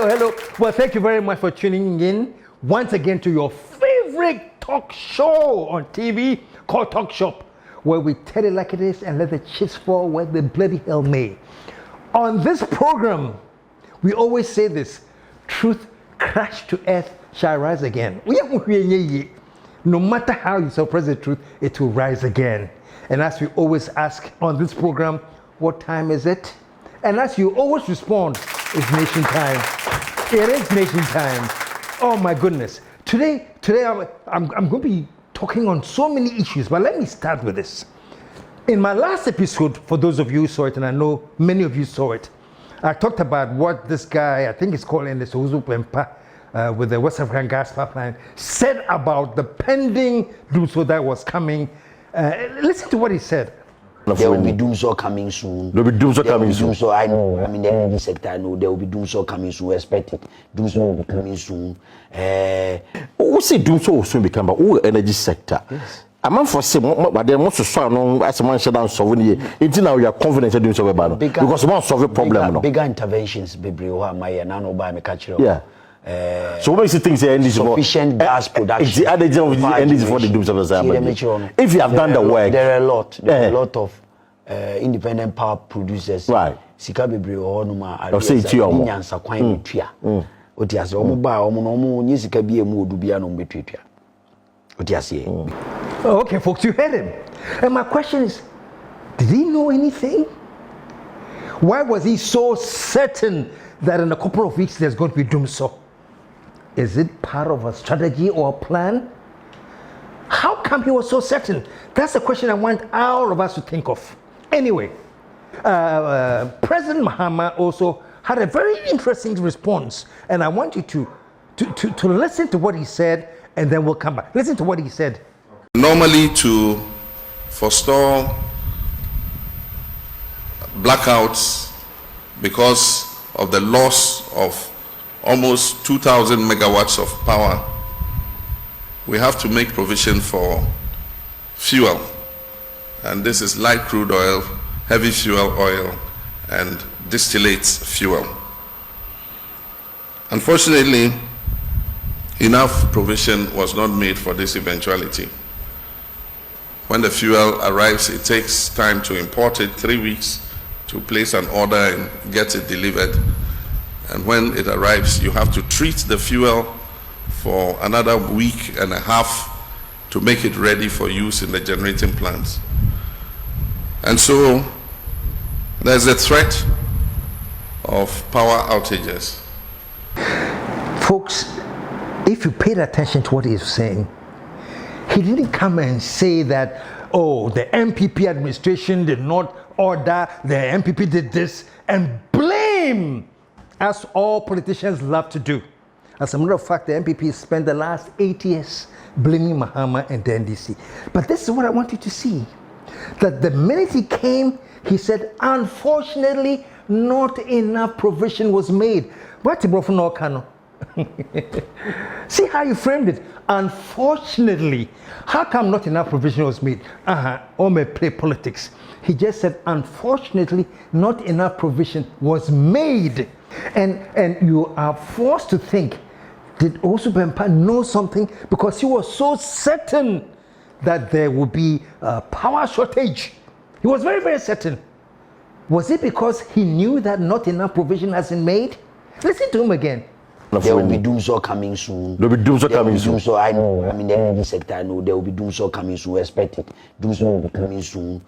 Hello. Well, thank you very much for tuning in once again to your favorite talk show on TV called Talk Shop, where we tell it like it is and let the chips fall where the bloody hell may. On this program, we always say this: truth crashed to earth shall rise again. No matter how you suppress the truth, it will rise again. And as we always ask on this program, what time is it? And as you always respond, it's nation time. It is nation time. Oh my goodness. Today I'm going to be talking on so many issues, but let me start with this. In my last episode, for those of you who saw it, and I know many of you saw it, I talked about what this guy, I think it's called in the Sohuzu Pempa, with the West African gas pipeline, said about the pending doomsday that was coming. Listen to what he said. There will be doomsday coming soon. There will be doomsday coming soon. So I know. I mean, the energy sector, I know there will be doomsday coming soon. We expect it. Doomsday will be coming soon. Who say doomsday will soon become? Who energy sector? Yes. A man for say, but there must solve no as a man shut down solving it. Until now, you are confident in doing so about because one solve a problem. Bigger interventions, baby. My nano by me catch it. Yeah. So what makes you think the sufficient gas production? The other of the end is for the doomsday. If you have done the work, there are a lot of independent power producers. Right. Sika bebre o no ma I'll say it to you. Nyansa kwan betua. Otiase omo ba omo no omo nyi sika bi emu odubia no betuatua. Otiase. Okay, folks, you heard him. And my question is, did he know anything? Why was he so certain that in a couple of weeks there's going to be doomsday? Is it part of a strategy or a plan? How come he was so certain? That's a question I want all of us to think of. Anyway, President Mahama also had a very interesting response, and I want you to listen to what he said, and then we'll come back. Listen to what he said. Normally, to forestall blackouts because of the loss of almost 2,000 megawatts of power, we have to make provision for fuel. And this is light crude oil, heavy fuel oil, and distillates fuel. Unfortunately, enough provision was not made for this eventuality. When the fuel arrives, it takes time to import it, 3 weeks to place an order and get it delivered. And when it arrives, you have to treat the fuel for another week and a half to make it ready for use in the generating plants. And so there's a threat of power outages. Folks, if you paid attention to what he's saying, he didn't come and say that, oh, the MPP administration did not order, the MPP did this, and blame, as all politicians love to do. As a matter of fact, the MPP spent the last 8 years blaming Mahama and the NDC. But this is what I want you to see. That the minute he came, he said, unfortunately, not enough provision was made. See how you framed it? Unfortunately. How come not enough provision was made? Or may play politics. He just said, unfortunately, not enough provision was made. And you are forced to think, did Osu Bempa know something? Because he was so certain that there would be a power shortage. He was very, very certain. Was it because he knew that not enough provision has been made? Listen to him again. There will be doomsday coming soon. There will be doomsday coming soon. So I know. I mean, the energy sector, I know there will be doomsday coming soon. We expect it. Doomsday will be coming soon.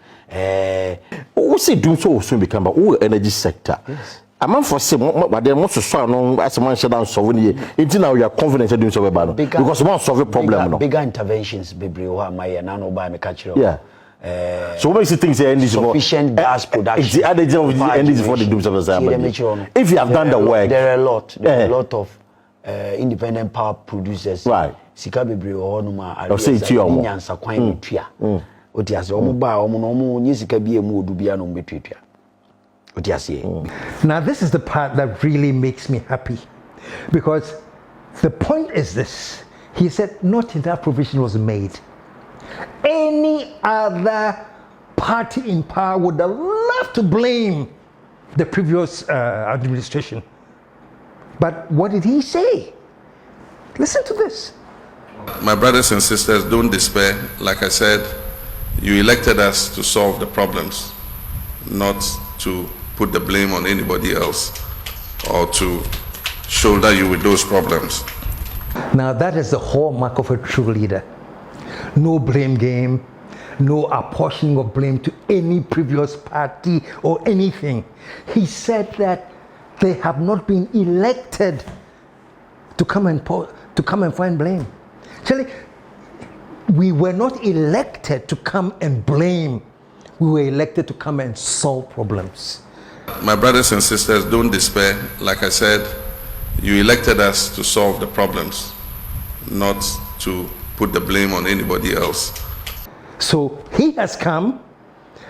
Who say doomsday will soon become? Who energy sector? Yes. A man for say, but there must solve no as a man shut down solving it. Until now, you are confident in doing so about because one solve a problem. Bigger interventions, baby. My nano by me catch it. Yeah. So what makes you think the end is sufficient gas production? It's the other of the end is for the doomsday. If you have done the work, there are a lot of independent power producers. Right. Sika bebre o no ma I'll say it to you. Nyansa kwan betua. Otiase omo ba omo no omo nyi sika bi emu odubia no betuatua. Otiase. Now this is the part that really makes me happy, because the point is this: he said not enough provision was made. Any other party in power would have loved to blame the previous administration. But what did he say? Listen to this. My brothers and sisters, don't despair. Like I said, you elected us to solve the problems, not to put the blame on anybody else or to shoulder you with those problems. Now that is the hallmark of a true leader. No blame game, no apportioning of blame to any previous party or anything. He said that they have not been elected to come and find blame. Actually, we were not elected to come and blame. We were elected to come and solve problems. My brothers and sisters, don't despair. Like I said, you elected us to solve the problems, not to put the blame on anybody else. So he has come,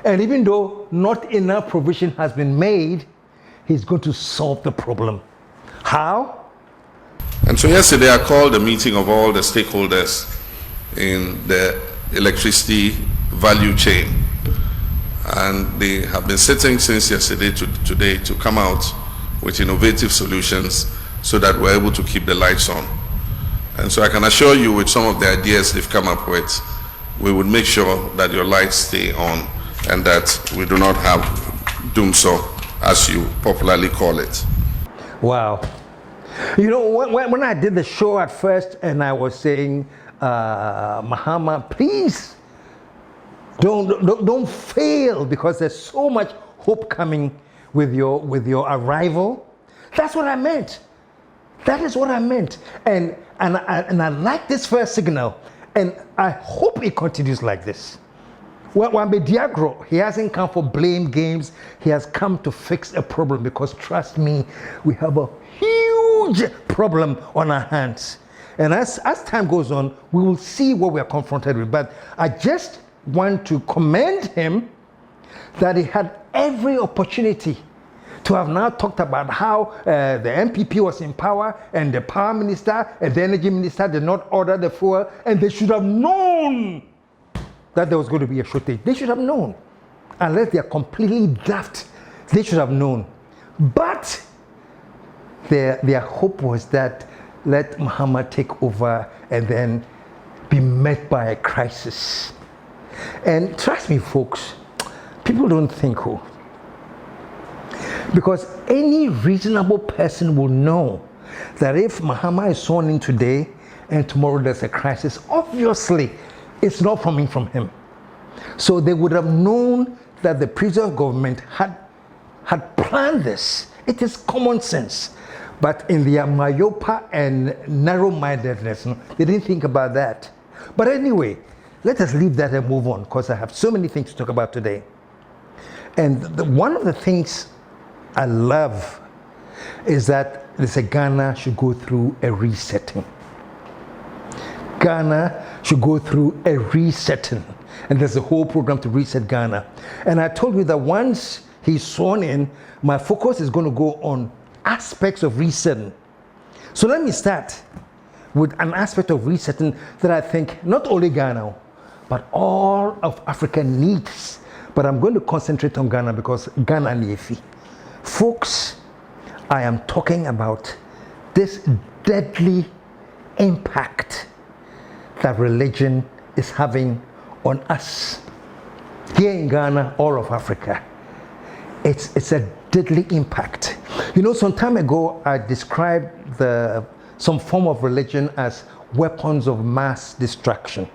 and even though not enough provision has been made, he's going to solve the problem. How? And so yesterday I called a meeting of all the stakeholders in the electricity value chain. And they have been sitting since yesterday to today to come out with innovative solutions so that we're able to keep the lights on. And so I can assure you, with some of the ideas they've come up with, we would make sure that your lights stay on and that we do not have doomsday, as you popularly call it. Wow. You know, when I did the show at first and I was saying, Mahama, please don't fail, because there's so much hope coming with your arrival. That's what I meant. That is what I meant. And I like this first signal, and I hope it continues like this. Well, Wambe Diagro, he hasn't come for blame games. He has come to fix a problem, because trust me, we have a huge problem on our hands. And as time goes on, we will see what we are confronted with. But I just want to commend him that he had every opportunity to have now talked about how the MPP was in power and the power minister and the energy minister did not order the fuel, and they should have known that there was going to be a shortage. They should have known. Unless they are completely daft, they should have known. But their hope was that let Mahama take over and then be met by a crisis. And trust me, folks, people don't think who. Because any reasonable person will know that if Mahama is sworn in today and tomorrow there's a crisis, obviously it's not coming from him. So they would have known that the previous government had planned this. It is common sense. But in their myopa and narrow-mindedness, they didn't think about that. But anyway, let us leave that and move on, because I have so many things to talk about today. And one of the things I love is that Ghana should go through a resetting. Ghana should go through a resetting. And there's a whole program to reset Ghana. And I told you that once he's sworn in, my focus is going to go on aspects of resetting. So let me start with an aspect of resetting that I think not only Ghana, but all of Africa needs. But I'm going to concentrate on Ghana because Ghana neefi. Folks, I am talking about this deadly impact that religion is having on us. Here in Ghana, all of Africa, it's a deadly impact. You know, some time ago, I described some form of religion as weapons of mass destruction.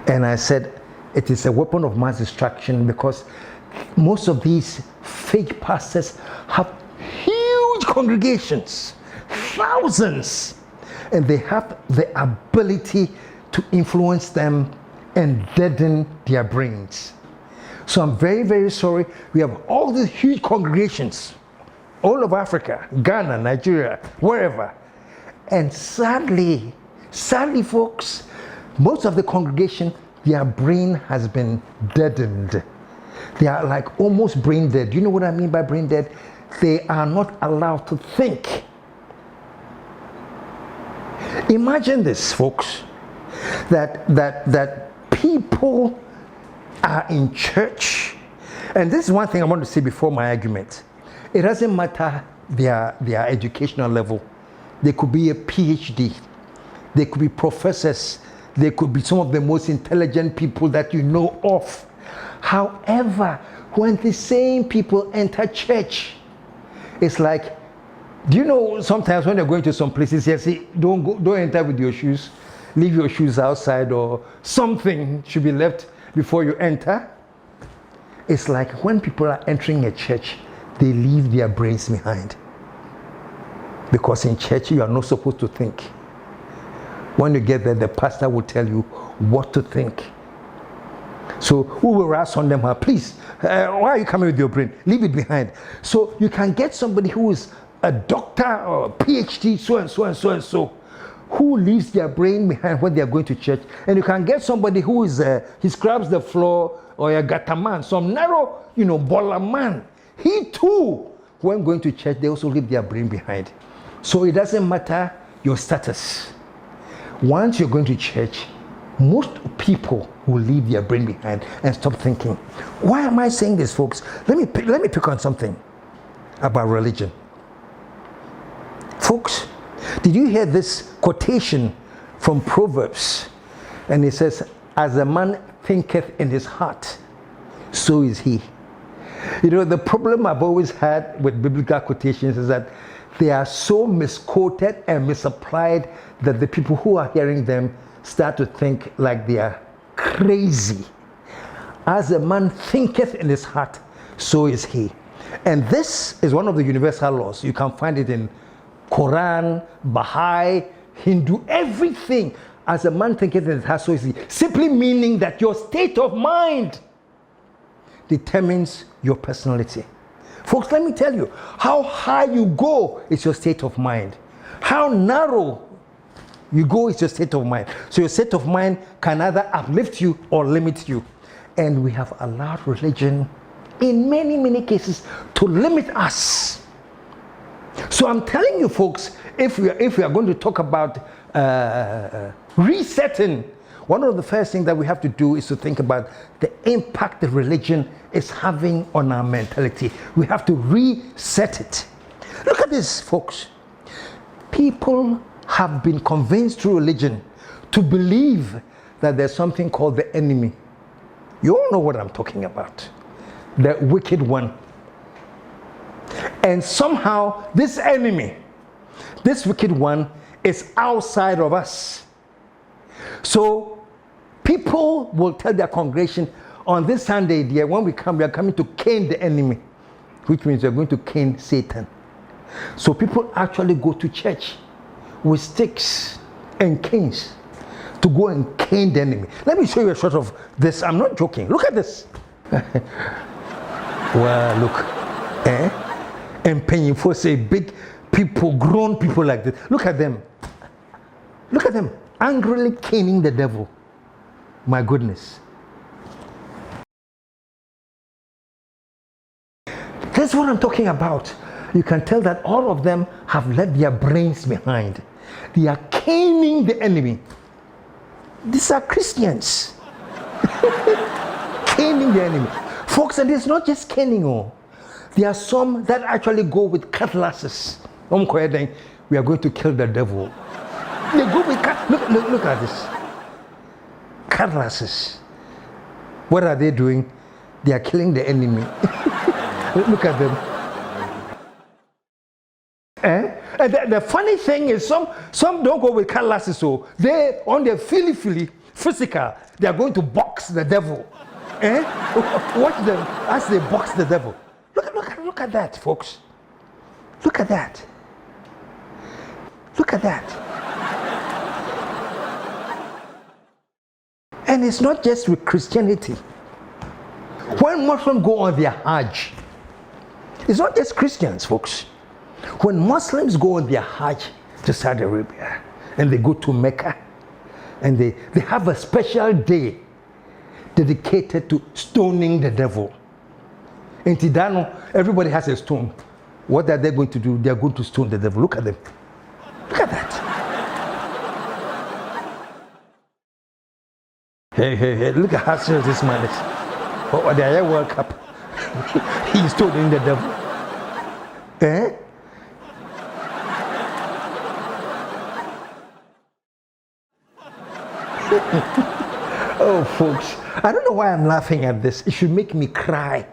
And I said it is a weapon of mass destruction because most of these fake pastors have huge congregations, thousands, and they have the ability to influence them and deaden their brains. So I'm very, very sorry. We have all these huge congregations, all of Africa, Ghana, Nigeria, wherever. And sadly, folks, most of the congregation, their brain has been deadened. They are like almost brain dead. You know what I mean by brain dead? They are not allowed to think. Imagine this, folks, that people are in church And this is one thing I want to say before my argument. It doesn't matter their educational level. They could be a PhD. They could be professors. They could be some of the most intelligent people that you know of. However, when the same people enter church, it's like, do you know sometimes when you're going to some places, you say, don't enter with your shoes. Leave your shoes outside, or something should be left before you enter. It's like when people are entering a church, they leave their brains behind. Because in church, you are not supposed to think. When you get there, the pastor will tell you what to think. So we will ask on them, please, why are you coming with your brain? Leave it behind. So you can get somebody who is a doctor or a PhD, so and so and so and so, who leaves their brain behind when they are going to church. And you can get somebody who is, he scrubs the floor, or a gata man, some narrow, baller man. He too, when going to church, they also leave their brain behind. So it doesn't matter your status. Once you're going to church, most people will leave their brain behind and stop thinking. Why am I saying this, folks? Let me pick on something about religion. Folks, did you hear this quotation from Proverbs? And it says, as a man thinketh in his heart, so is he. The problem I've always had with biblical quotations is that they are so misquoted and misapplied that the people who are hearing them start to think like they are crazy. As a man thinketh in his heart, so is he. And this is one of the universal laws. You can find it in Quran, Baha'i, Hindu, everything. As a man thinketh in his heart, so is he. Simply meaning that your state of mind determines your personality. Folks, let me tell you, how high you go is your state of mind. How narrow you go is your state of mind. So your state of mind can either uplift you or limit you. And we have allowed religion, in many, many cases, to limit us. So I'm telling you, folks, if we are going to talk about resetting, one of the first things that we have to do is to think about the impact that religion is having on our mentality. We have to reset it. Look at this, folks. People have been convinced through religion to believe that there's something called the enemy. You all know what I'm talking about. The wicked one. And somehow this enemy, this wicked one, is outside of us. So people will tell their congregation, on this Sunday, dear, when we come, we are coming to cane the enemy, which means we are going to cane Satan. So people actually go to church with sticks and canes to go and cane the enemy. Let me show you a shot of this. I'm not joking. Look at this. Well, look. And painful, say big people, grown people like this. Look at them. Look at them. Angrily caning the devil. My goodness. That's what I'm talking about. You can tell that all of them have left their brains behind. They are caning the enemy. These are Christians. Caning the enemy. Folks, and it's not just caning. There are some that actually go with cutlasses. We are going to kill the devil. They go with look at this. Cutlasses. What are they doing? They are killing the enemy. Look at them. And the funny thing is, some don't go with cutlasses, so they on their physical, they are going to box the devil. Watch them as they box the devil. Look at that, folks. Look at that. Look at that. And it's not just with Christianity. When Muslims go on their Hajj, it's not just Christians, folks. When Muslims go on their Hajj to Saudi Arabia and they go to Mecca and they have a special day dedicated to stoning the devil. In Tidano, everybody has a stone. What are they going to do? They are going to stone the devil. Look at them. Look at that. Hey, look at how serious this man is. Oh, they are World Cup. He's stoning the devil. Eh? Oh, folks, I don't know why I'm laughing at this. It should make me cry.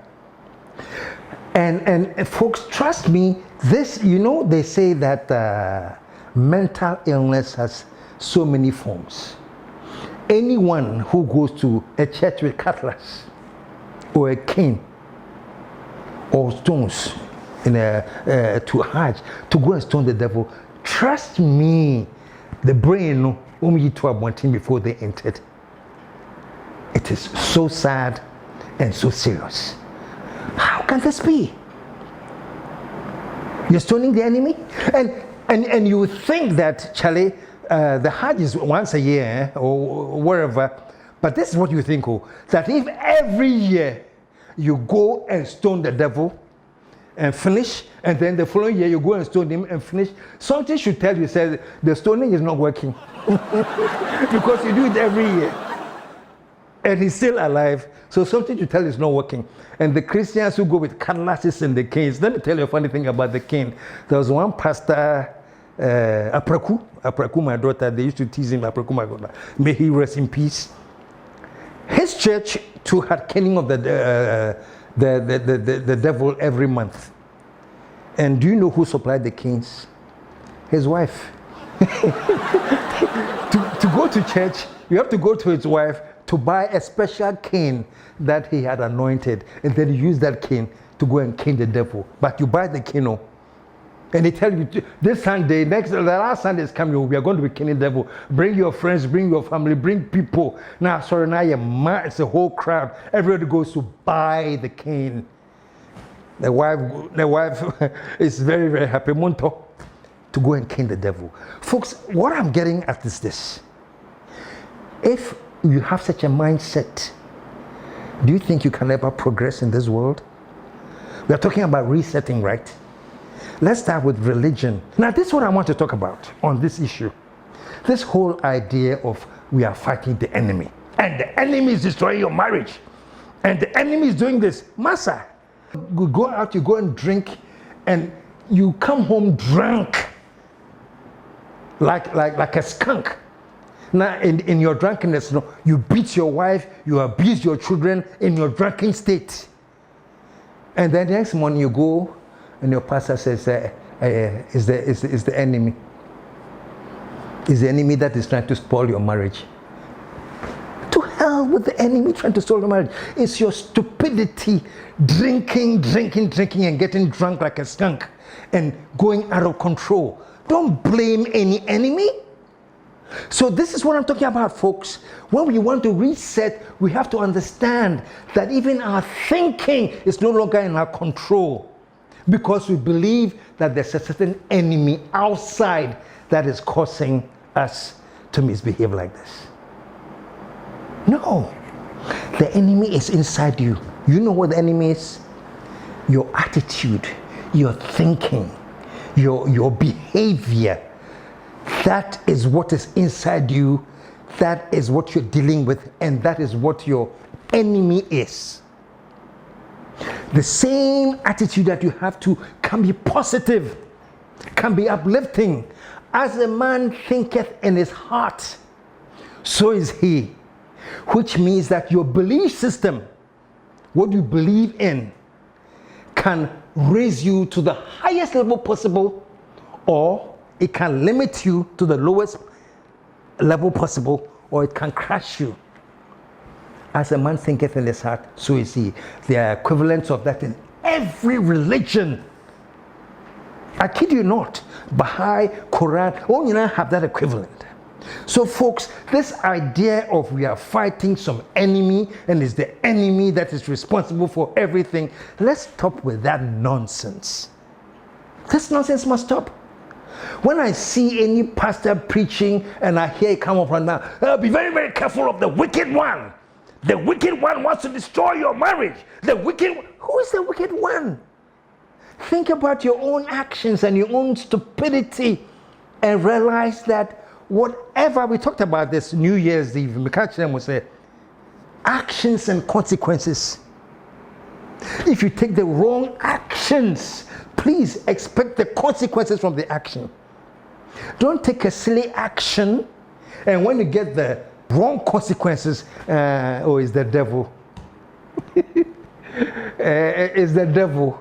And folks, trust me, this, you know, they say that mental illness has so many forms. Anyone who goes to a church with cutlass or a cane or stones to Hajj to go and stone the devil, trust me, the brain only to one before they entered. It is so sad and so serious. How can this be? You're stoning the enemy, and you think that, Charlie, the Hajj is once a year or wherever, but this is what you think, that if every year you go and stone the devil and finish, and then the following year you go and stone him and finish, something should tell you, say, the stoning is not working. Because you do it every year. And he's still alive, so something to tell is not working. And the Christians who go with cutlasses and the canes, let me tell you a funny thing about the cane. There was one pastor, Apraku, my daughter, they used to tease him, Apraku, my daughter. May he rest in peace. His church too had caning of the devil every month. And do you know who supplied the canes? His wife. To go to church, you have to go to his wife to buy a special cane that he had anointed, and then you use that cane to go and cane the devil. But you buy the cane, and they tell you this Sunday, the last Sunday is coming, we are going to be caning the devil. Bring your friends, bring your family, bring people. Now, sorry, now it's a whole crowd. Everybody goes to buy the cane. The wife is very, very happy, Monto, to go and cane the devil. Folks, what I'm getting at is this. If you have such a mindset, do you think you can ever progress in this world? We are talking about resetting, right? Let's start with religion. Now, this is what I want to talk about on this issue. This whole idea of we are fighting the enemy, and the enemy is destroying your marriage, and the enemy is doing this. Massa, you go out, you go and drink, and you come home drunk, like a skunk. Now, in your drunkenness, you beat your wife, you abuse your children in your drunken state. And then the next morning you go and your pastor says, is the enemy. Is the enemy that is trying to spoil your marriage. To hell with the enemy trying to spoil your marriage. It's your stupidity, drinking and getting drunk like a skunk and going out of control. Don't blame any enemy. So this is what I'm talking about, folks. When we want to reset, we have to understand that even our thinking is no longer in our control, because we believe that there's a certain enemy outside that is causing us to misbehave like this. No, the enemy is inside you. You know what the enemy is? Your attitude, your thinking, your behavior. That is what is inside you. That is what you're dealing with, and that is what your enemy is. The same attitude that you have to can be positive, can be uplifting. As a man thinketh in his heart, so is he. Which means that your belief system, what you believe in, can raise you to the highest level possible, or it can limit you to the lowest level possible, or it can crush you. As a man thinketh in his heart, so is he. There are equivalents of that in every religion. I kid you not. Baha'i, Quran, all you know have that equivalent. So folks, this idea of we are fighting some enemy and it's the enemy that is responsible for everything, let's stop with that nonsense. This nonsense must stop. When I see any pastor preaching and I hear it come up right now, be very, very careful of the wicked one. The wicked one wants to destroy your marriage. Who is the wicked one? Think about your own actions and your own stupidity and realize that whatever, we talked about this New Year's Eve, McCutcheon will say, actions and consequences. If you take the wrong actions, please expect the consequences from the action. Don't take a silly action, and when you get the wrong consequences, it's the devil. It's the devil.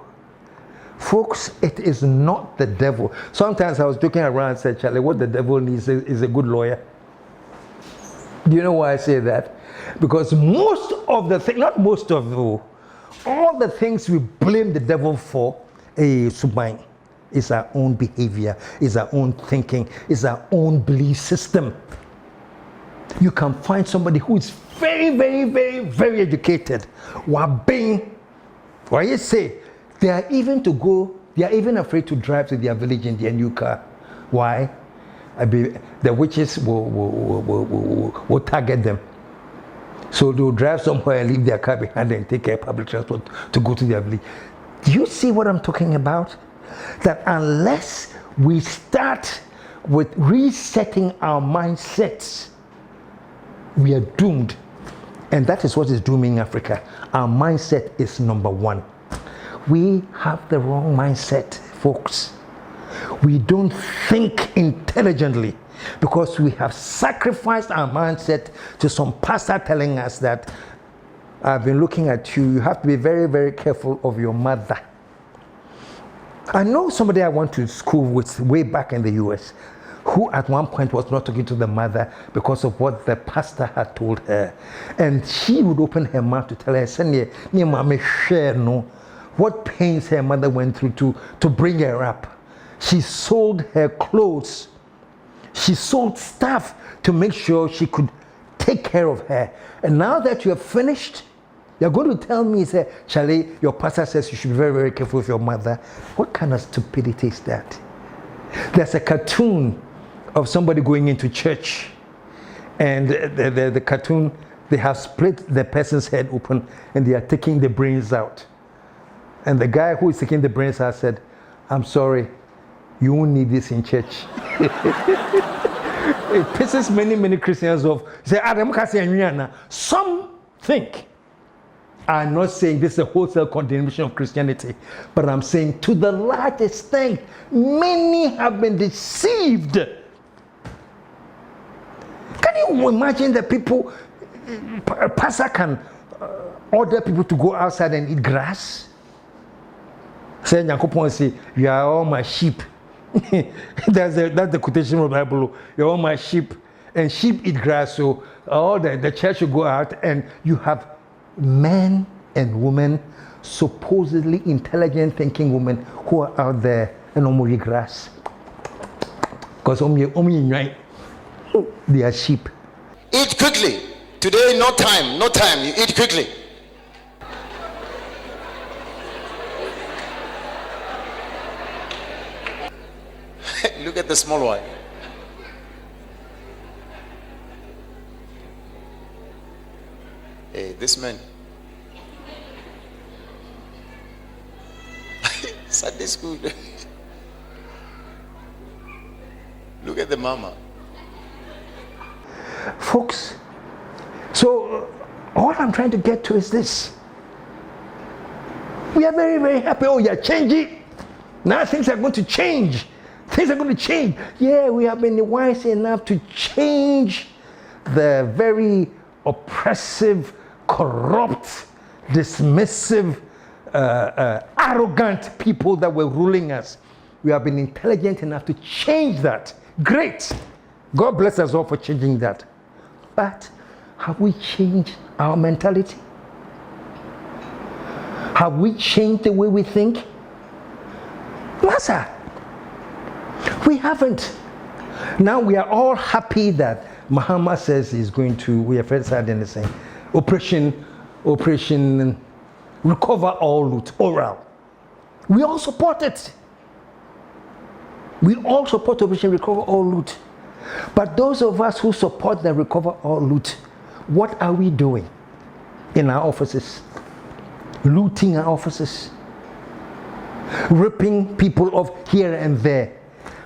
Folks, it is not the devil. Sometimes I was joking around and said, Charlie, what the devil needs is a good lawyer. Do you know why I say that? Because most of the things, not most of the, all the things we blame the devil for is our own behavior, is our own thinking, is our own belief system. You can find somebody who is very, very, very, very educated. Why you say they are even afraid to drive to their village in their new car. Why? The witches will target them. So they'll drive somewhere and leave their car behind and take public transport to go to their village. Do you see what I'm talking about? That unless we start with resetting our mindsets, we are doomed. And that is what is dooming Africa. Our mindset is number one. We have the wrong mindset, folks. We don't think intelligently because we have sacrificed our mindset to some pastor telling us that I've been looking at you. You have to be very, very careful of your mother. I know somebody I went to school with way back in the US who at one point was not talking to the mother because of what the pastor had told her. And she would open her mouth to tell her, what pains her mother went through to bring her up. She sold her clothes. She sold stuff to make sure she could take care of her. And now that you're finished, you're going to tell me, say, Charlie, your pastor says you should be very, very careful with your mother. What kind of stupidity is that? There's a cartoon of somebody going into church, and the cartoon, they have split the person's head open and they are taking the brains out. And the guy who is taking the brains out said, I'm sorry, you won't need this in church. It pisses many Christians off. Say, some think, I'm not saying this is a wholesale condemnation of Christianity, but I'm saying to the large extent, many have been deceived. Can you imagine that people, a pastor can order people to go outside and eat grass? Say, you are all my sheep. That's the quotation from the Bible. You're all my sheep. And sheep eat grass, so all the church should go out, and you have men and women, supposedly intelligent thinking women, who are out there and only grass. Because they are sheep. Eat quickly. Today, no time. You eat quickly. Look at the small one. Hey, this man. Sunday school. Look at the mama. Folks, so all I'm trying to get to is this. We are very, very happy. Oh, you're changing. Now things are going to change. Things are going to change. Yeah, we have been wise enough to change the very oppressive, corrupt, dismissive, arrogant people that were ruling us. We have been intelligent enough to change that. Great. God bless us all for changing that. But have we changed our mentality? Have we changed the way we think? Master, we haven't. Now we are all happy that Mahama says he's going to, we have heard Sardin saying, Operation Recover All Loot, oral. We all support it. We all support Operation Recover All Loot. But those of us who support the Recover All Loot, what are we doing in our offices? Looting our offices. Ripping people off here and there.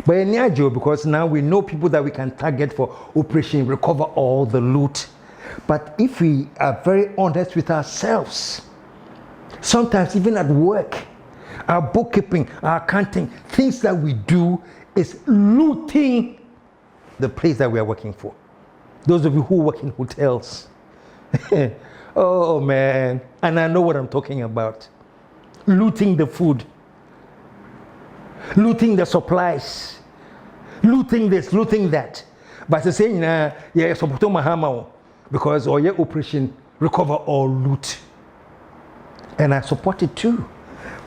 But in Nigeria, because now we know people that we can target for Operation Recover All the Loot. But if we are very honest with ourselves, Sometimes even at work, our bookkeeping, our accounting, things that we do is looting the place that we are working for. Those of you who work in hotels. Oh man, and I know what I'm talking about. Looting the food, looting the supplies, looting this, looting that. But the saying, yeah, support Mahama because or your operation recover or loot. And I support it too.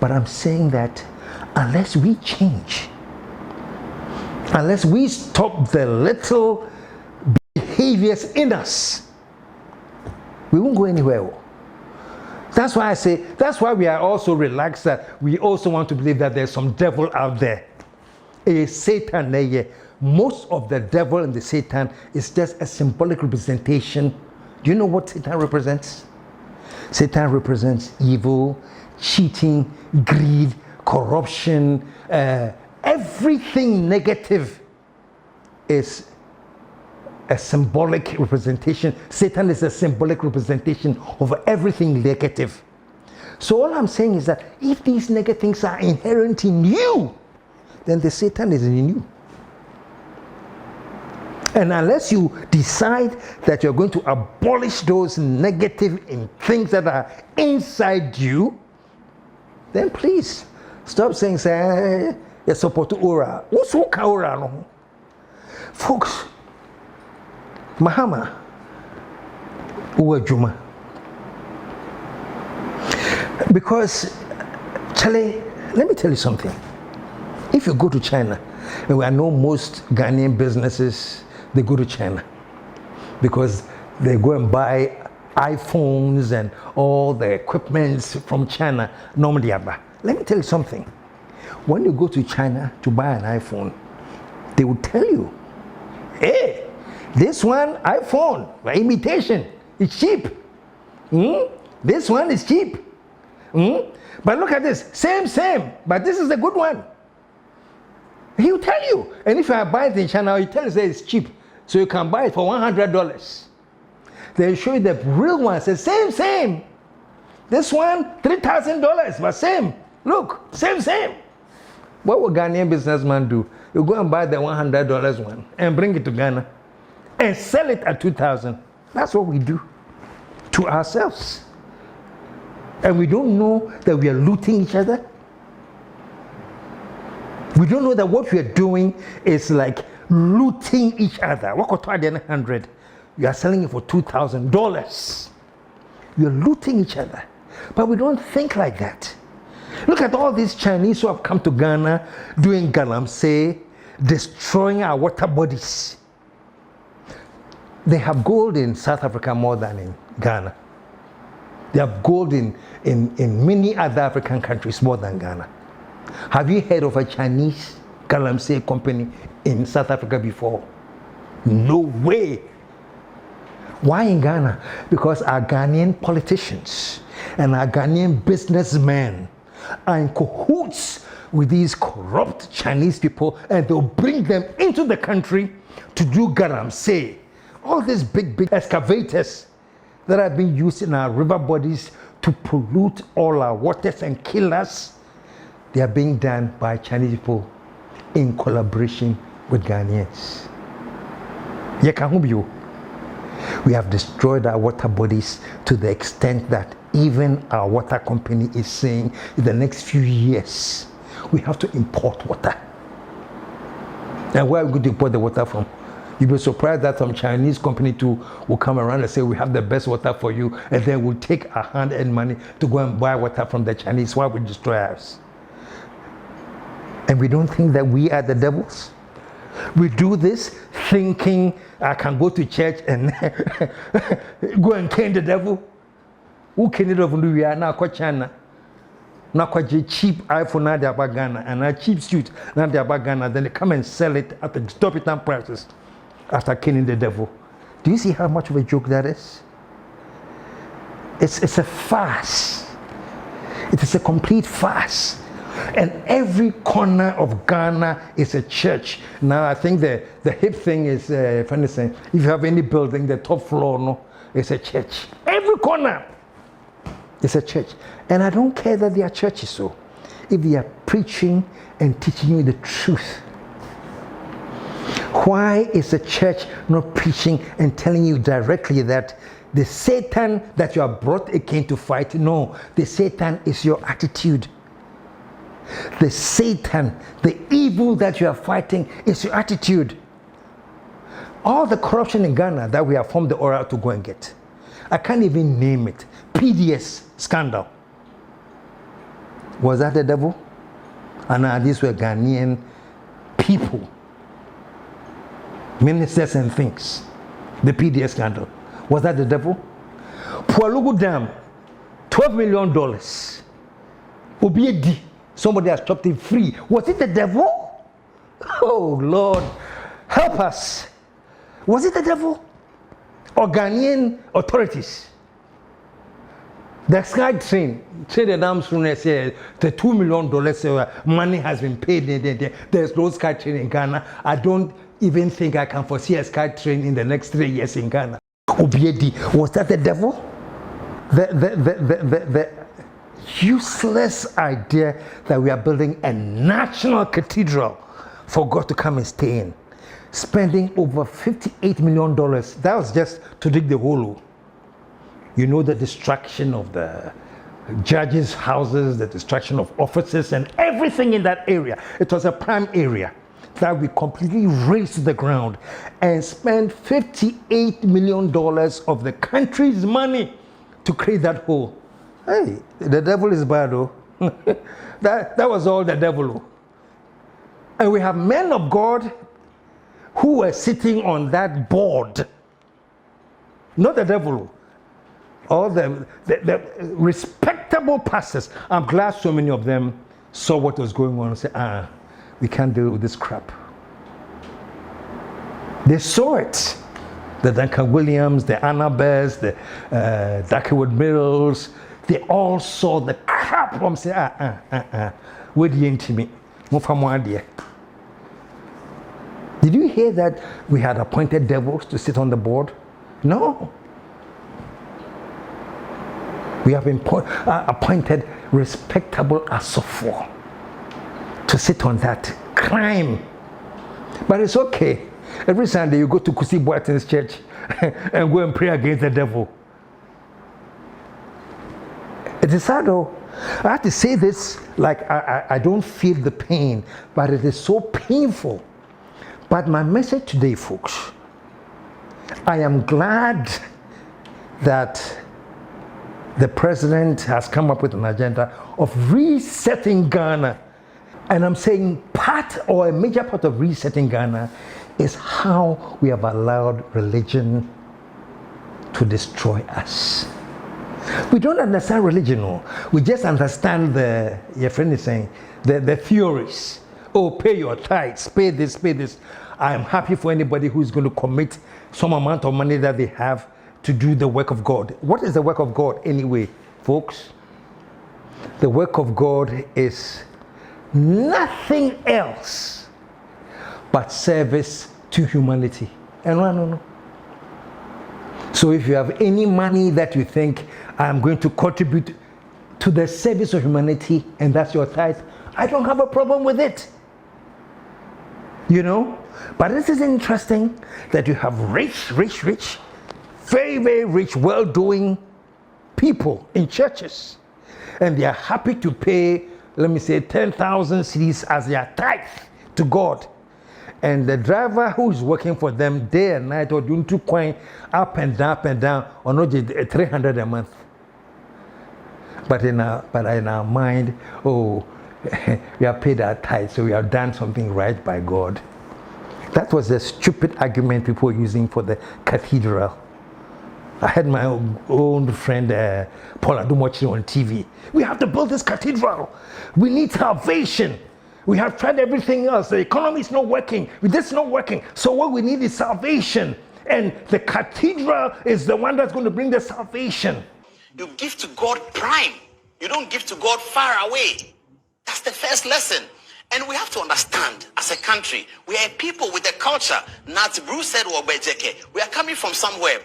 But I'm saying that unless we change, unless we stop the little behaviors in us, we won't go anywhere. That's why I say, that's why we are also relaxed that we also want to believe that there's some devil out there. A Satan there. Most of the devil and the Satan is just a symbolic representation. Do you know what Satan represents? Satan represents evil, cheating, greed, corruption, everything negative is a symbolic representation. Satan is a symbolic representation of everything negative. So all I'm saying is that if these negative things are inherent in you, then the Satan is in you. And unless you decide that you're going to abolish those negative things that are inside you, then please stop saying, say, you're supposed to aura. What's aura? Folks, Mahama, Juma. Because, Charlie, let me tell you something. If you go to China, and I know most Ghanaian businesses, they go to China because they go and buy iPhones and all the equipments from China, normally. Let me tell you something. When you go to China to buy an iPhone, they will tell you, hey, this one iPhone, by imitation, it's cheap. This one is cheap. But look at this, same, but this is the good one. He will tell you. And if you buy it in China, he tells you it's cheap. So you can buy it for $100. They show you the real one, says same. This one, $3,000, but same. Look, same. What will Ghanaian businessman do? You go and buy the $100 one and bring it to Ghana and sell it at $2,000. That's what we do to ourselves. And we don't know that we are looting each other. We don't know that what we are doing is like looting each other. $100, you are selling it for $2,000. You're looting each other. But we don't think like that. Look at all these Chinese who have come to Ghana doing galamsey, destroying our water bodies. They have gold in South Africa more than in Ghana. They have gold in many other African countries more than Ghana. Have you heard of a Chinese galamsey company in South Africa before? No way. Why in Ghana? Because our Ghanaian politicians and our Ghanaian businessmen are in cahoots with these corrupt Chinese people, and they'll bring them into the country to do galamsey. All these big excavators that are being used in our river bodies to pollute all our waters and kill us, they are being done by Chinese people in collaboration with Ghanaians. We have destroyed our water bodies to the extent that even our water company is saying in the next few years we have to import water. And where are we going to import the water from? You'll be surprised that some Chinese company too will come around and say we have the best water for you, and then we'll take our hand-earned money to go and buy water from the Chinese while we destroy ours. And we don't think that we are the devils. We do this thinking I can go to church and go and cane the devil. Who can the devil do? We are now quite China. Now quite cheap iPhone now they're about Ghana, and a cheap suit now they're about Ghana. Then they come and sell it at the exorbitant prices after caning the devil. Do you see how much of a joke that is? It's a farce. It is a complete farce. And every corner of Ghana is a church. Now I think the hip thing is, if you have any building, the top floor, no, it's a church. Every corner. It's a church. And I don't care that they are churches, so if they are preaching and teaching you the truth, why is the church not preaching and telling you directly that the Satan that you are brought again to fight? No, the Satan is your attitude. The Satan, the evil that you are fighting is your attitude. All the corruption in Ghana that we have formed the aura to go and get, I can't even name it. PDS scandal. Was that the devil? And these were Ghanaian people, ministers and things. The PDS scandal. Was that the devil? Pualugu Dam, $12 million. Obiedi, somebody has chopped it free. Was it the devil? Oh Lord, help us. Was it the devil? Or Ghanaian authorities? The Sky train, say the dam soon say the $2 million money has been paid. There's no Sky train in Ghana. I don't even think I can foresee a Sky train in the next 3 years in Ghana. Obiedi, was that the devil? The useless idea that we are building a national cathedral for God to come and stay in, spending over $58 million. That was just to dig the hole. You know, the destruction of the judges' houses, the destruction of offices and everything in that area. It was a prime area that we completely razed to the ground and spent $58 million of the country's money to create that hole. Hey, the devil is bad, though. that was all the devil. And we have men of God who were sitting on that board. Not the devil. All the respectable pastors. I'm glad so many of them saw what was going on and said, we can't deal with this crap. They saw it. The Duncan Williams, the Annabels, the Duckwood Mills, they all saw the crap. I'm saying, where do you intimate? Did you hear that we had appointed devils to sit on the board? No. We have been appointed respectable asopho to sit on that crime. But it's okay. Every Sunday you go to Kusi Boaten's church and go and pray against the devil. It is sad though. I have to say this like I don't feel the pain, but it is so painful. But my message today, folks, I am glad that the president has come up with an agenda of resetting Ghana. And I'm saying part or a major part of resetting Ghana is how we have allowed religion to destroy us. We don't understand religion, no. We just understand your friend is saying, the theories. Oh, pay your tithes, pay this, pay this. I am happy for anybody who's going to commit some amount of money that they have to do the work of God. What is the work of God anyway, folks? The work of God is nothing else but service to humanity. And no. So if you have any money that you think I'm going to contribute to the service of humanity and that's your tithe, I don't have a problem with it. You know? But this is interesting that you have rich, very, very rich, well-doing people in churches. And they are happy to pay, let me say, 10,000 cedis as their tithe to God. And the driver who is working for them day and night or doing 2 coin up and down, or not 300 a month. But in our mind, oh, we have paid our tithe, so we have done something right by God. That was the stupid argument people were using for the cathedral. I had my own friend Paul Adumochi on TV. We have to build this cathedral. We need salvation. We have tried everything else. The economy is not working. This is not working. So what we need is salvation. And the cathedral is the one that's going to bring the salvation. You give to God prime. You don't give to God far away. That's the first lesson. And we have to understand, as a country, we are a people with a culture. Nat Bruce said, we are coming from somewhere.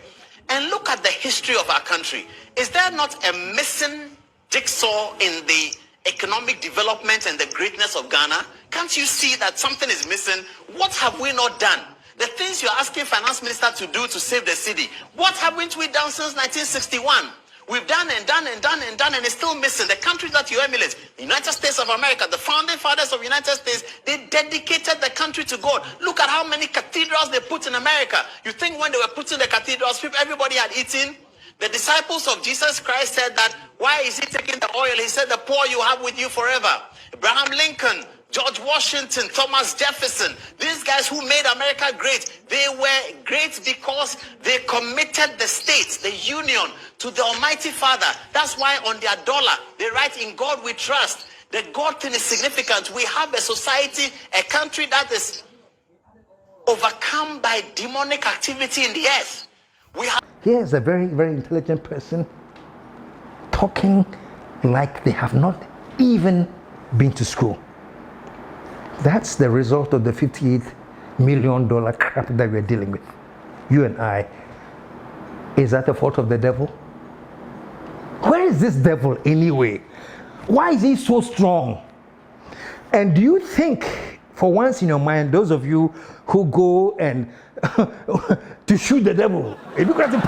And look at the history of our country. Is there not a missing jigsaw in the economic development and the greatness of Ghana? Can't you see that something is missing? What have we not done? The things you're asking finance minister to do to save the city, what haven't we done since 1961? We've done and done and done and done, and it's still missing. The country that you emulate, the United States of America, the founding fathers of the United States, they dedicated the country to God. Look at how many cathedrals they put in America. You think when they were putting the cathedrals, everybody had eaten? The disciples of Jesus Christ said that, why is he taking the oil? He said, the poor you have with you forever. Abraham Lincoln, George Washington, Thomas Jefferson, these guys who made America great, they were great because they committed the states, the union, to the Almighty Father. That's why on their dollar, they write, in God we trust. The God thing is significant. We have a society, a country that is overcome by demonic activity in the earth. We have. Here's a very, very intelligent person talking like they have not even been to school. That's the result of the $58 million crap that we're dealing with. You and I. Is that the fault of the devil? Where is this devil anyway? Why is he so strong? And do you think, for once in your mind, those of you who go and to shoot the devil, if you got to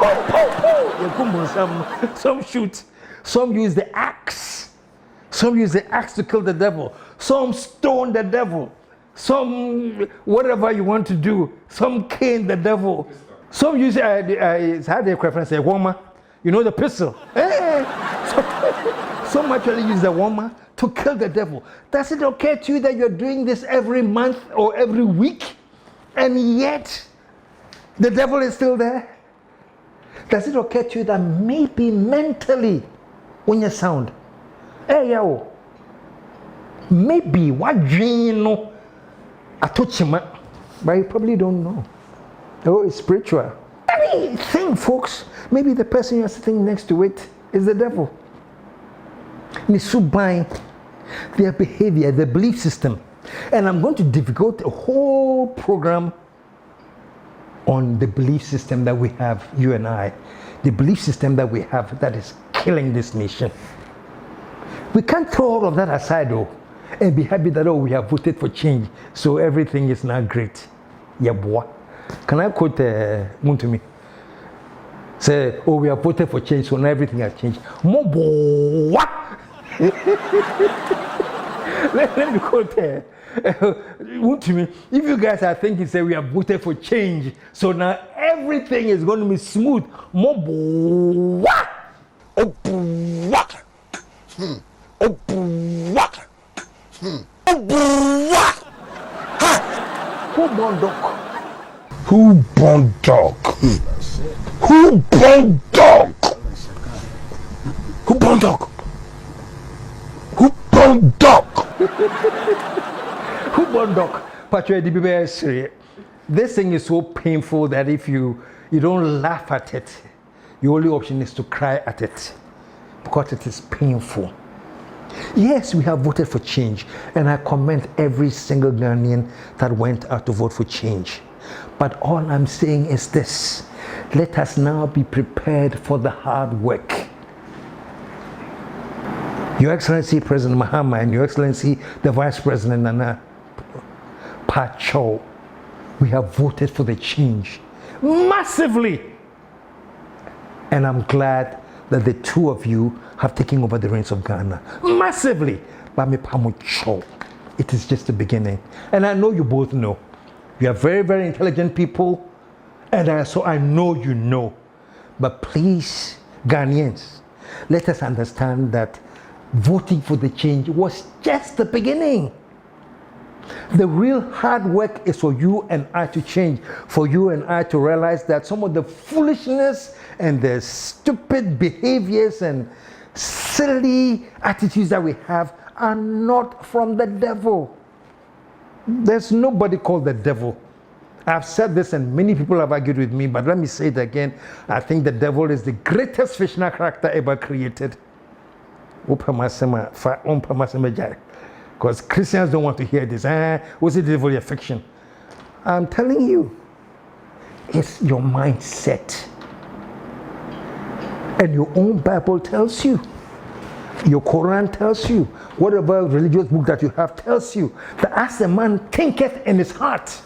some shoot, some use the axe. Some use the axe to kill the devil. Some stone the devil. Some whatever you want to do. Some cane the devil. Some use it's how they reference a woman. You know the pistol. Some actually use the woman to kill the devil. Does it occur to you that you're doing this every month or every week, and yet the devil is still there? Does it occur to you that maybe mentally, when you sound, hey yo, maybe what dream you know, I touch him, but you probably don't know. Oh, it's spiritual. Anything, folks. Maybe the person you're sitting next to it is the devil. Nisubine, their behavior, their belief system. And I'm going to devote a whole program on the belief system that we have, you and I. The belief system that we have that is killing this nation. We can't throw all of that aside though and be happy that, oh, we have voted for change, so everything is now great. Yeah, boy. Can I quote Muntumi? Say, oh, we have voted for change, so now everything has changed. What? Let me quote Muntumi. If you guys are thinking, say, we have voted for change, so now everything is going to be smooth. What? Oh, what? Oh, what? Oh, what? Who born dog? Who born dog? Who born dog? Who born dog? Who born dog? Who born dog? Patrick, this thing is so painful that if you don't laugh at it, your only option is to cry at it because it is painful. Yes, we have voted for change, and I commend every single Ghanaian that went out to vote for change. But all I'm saying is this: let us now be prepared for the hard work. Your Excellency President Mahama and Your Excellency the Vice President Nana Pacho, we have voted for the change massively. And I'm glad that the two of you have taken over the reins of Ghana massively. It is just the beginning. And I know you both know. You are very, very intelligent people. And so I know you know. But please, Ghanaians, let us understand that voting for the change was just the beginning. The real hard work is for you and I to change, for you and I to realize that some of the foolishness and the stupid behaviors and silly attitudes that we have are not from the devil. There's nobody called the devil. I've said this and many people have argued with me, but let me say it again. I think the devil is the greatest fictional character ever created. Because Christians don't want to hear this. What's the devil, your fiction? I'm telling you, it's your mindset. And your own Bible tells you. Your Quran tells you. Whatever religious book that you have tells you that as a man thinketh in his heart,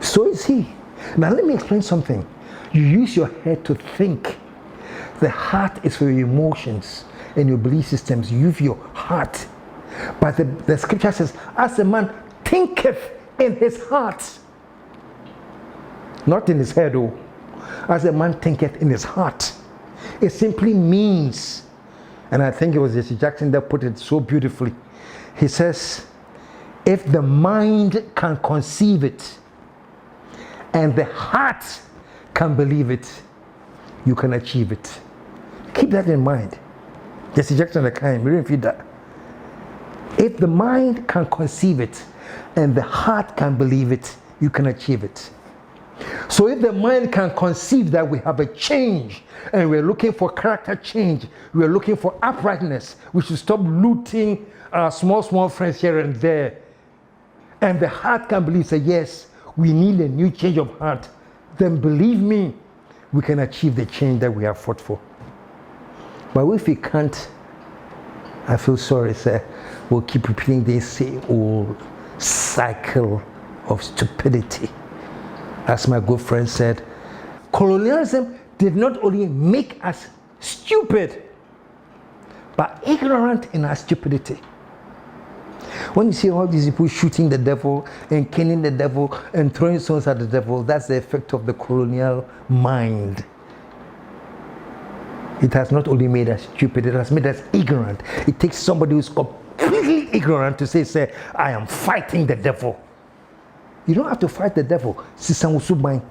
so is he. Now let me explain something. You use your head to think. The heart is for your emotions and your belief systems. You use your heart. But the scripture says, as a man thinketh in his heart. Not in his head, oh. As a man thinketh in his heart. It simply means, and I think it was Jesse Jackson that put it so beautifully. He says, if the mind can conceive it and the heart can believe it, you can achieve it. Keep that in mind. Jesse Jackson, the kind, we didn't feed that. If the mind can conceive it and the heart can believe it, you can achieve it. So if the mind can conceive that we have a change and we're looking for character change, we're looking for uprightness, we should stop looting our small friends here and there, and the heart can believe, say, yes, we need a new change of heart, then believe me, we can achieve the change that we have fought for. But if we can't, I feel sorry, sir, we'll keep repeating this same old cycle of stupidity. As my good friend said, colonialism did not only make us stupid, but ignorant in our stupidity. When you see all these people shooting the devil and killing the devil and throwing stones at the devil, that's the effect of the colonial mind. It has not only made us stupid, it has made us ignorant. It takes somebody who's completely ignorant to say, I am fighting the devil. You don't have to fight the devil. Sisan usubai.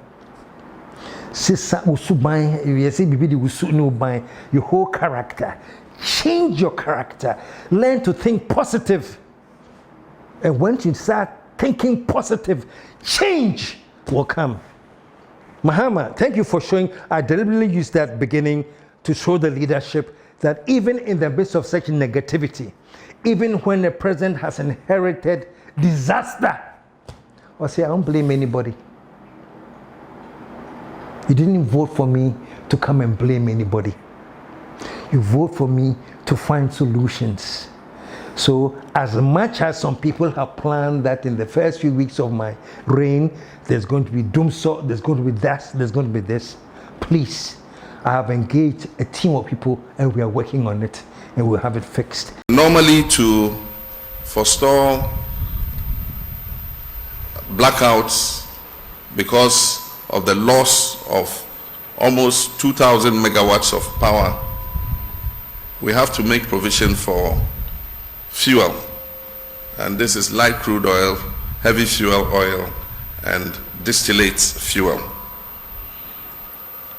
Sisan usubai. You see, bibidi usunubai. Your whole character. Change your character. Learn to think positive. And once you start thinking positive, change will come. Mahama, thank you for showing. I deliberately used that beginning to show the leadership that even in the midst of such negativity, even when the president has inherited disaster, or say, I don't blame anybody. You didn't vote for me to come and blame anybody. You vote for me to find solutions. So as much as some people have planned that in the first few weeks of my reign, there's going to be doomsday, there's going to be that, there's going to be this, please, I have engaged a team of people and we are working on it and we'll have it fixed. Normally, to forestall blackouts because of the loss of almost 2,000 megawatts of power, we have to make provision for fuel. And this is light crude oil, heavy fuel oil, and distillate fuel.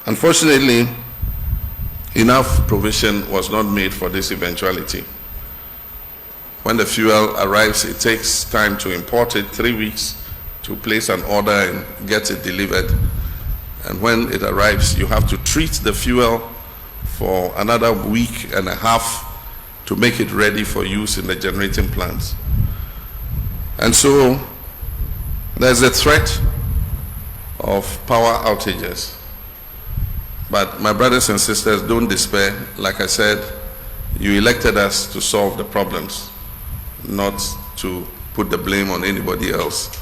Unfortunately, enough provision was not made for this eventuality. When the fuel arrives, it takes time to import it, 3 weeks to place an order and get it delivered. And when it arrives, you have to treat the fuel for another week and a half to make it ready for use in the generating plants. And so there's a threat of power outages. But my brothers and sisters, don't despair. Like I said, you elected us to solve the problems, not to put the blame on anybody else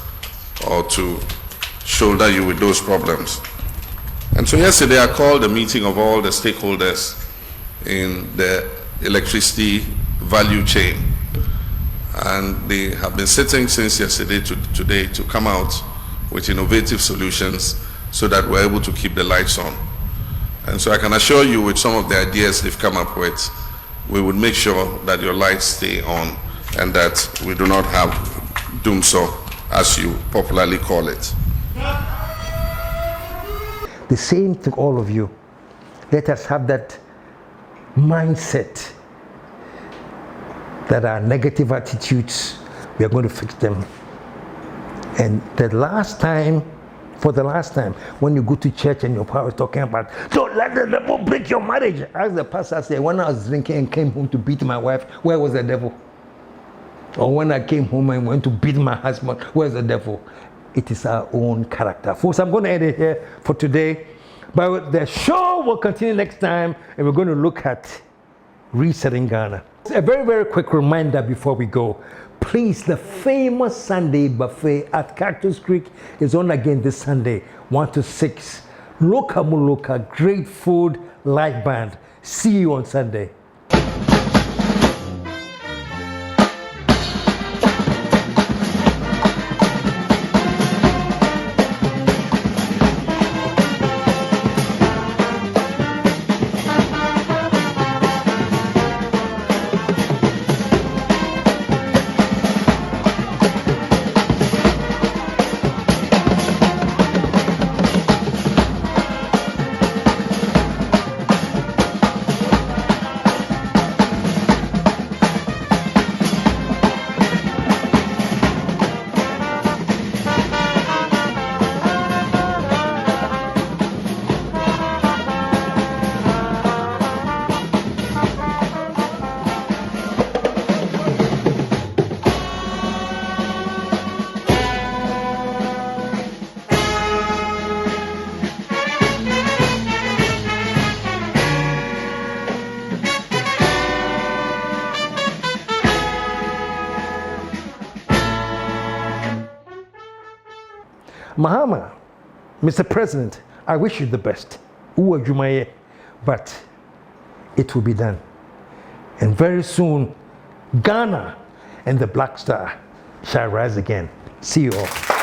or to shoulder you with those problems. And so yesterday I called a meeting of all the stakeholders in the electricity value chain. And they have been sitting since yesterday to today to come out with innovative solutions so that we're able to keep the lights on. And so I can assure you, with some of the ideas they've come up with, we would make sure that your lights stay on and that we do not have doomsday, as you popularly call it. The same to all of you. Let us have that mindset that our negative attitudes, we are going to fix them. And for the last time, when you go to church and your pastor is talking about, don't let the devil break your marriage. As the pastor said, when I was drinking and came home to beat my wife, where was the devil? Or when I came home and went to beat my husband, where's the devil? It is our own character. Folks, I'm going to end it here for today. But the show will continue next time, and we're going to look at resetting Ghana. A very, very quick reminder before we go. Please, the famous Sunday buffet at Cactus Creek is on again this Sunday, 1 to 6. Loka Muluka, great food, live band. See you on Sunday. Mahama, Mr. President, I wish you the best. But it will be done. And very soon, Ghana and the Black Star shall rise again. See you all.